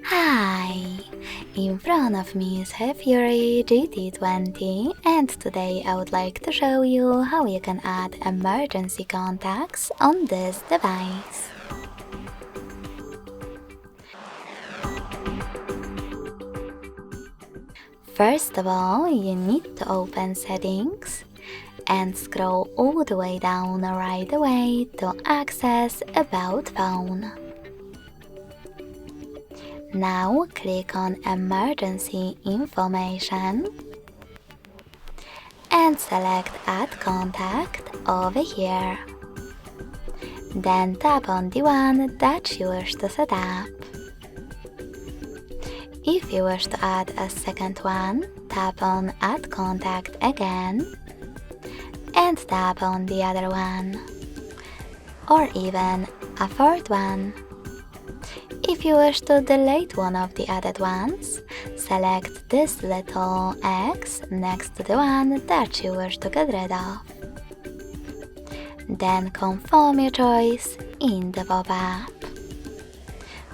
Hi! In front of me is HAFURY GT20 and today I would like to show you how you can add emergency contacts on this device. First of all, you need to open Settings and scroll all the way down right away to access About Phone. Now click on Emergency Information and select Add Contact over here. Then tap on the one that you wish to set up. If you wish to add a second one, tap on Add Contact again and tap on the other one, or even a third one. If you wish to delete one of the added ones, select this little X next to the one that you wish to get rid of. Then confirm your choice in the pop-up.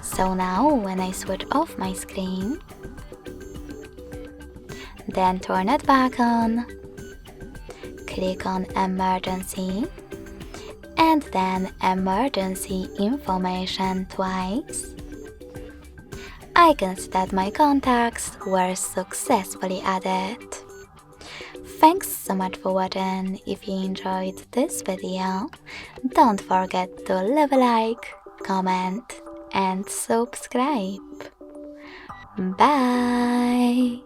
So now when I switch off my screen, then turn it back on, click on Emergency and then Emergency Information twice, I can see that my contacts were successfully added. Thanks so much for watching. If you enjoyed this video, don't forget to leave a like, comment and subscribe. Bye!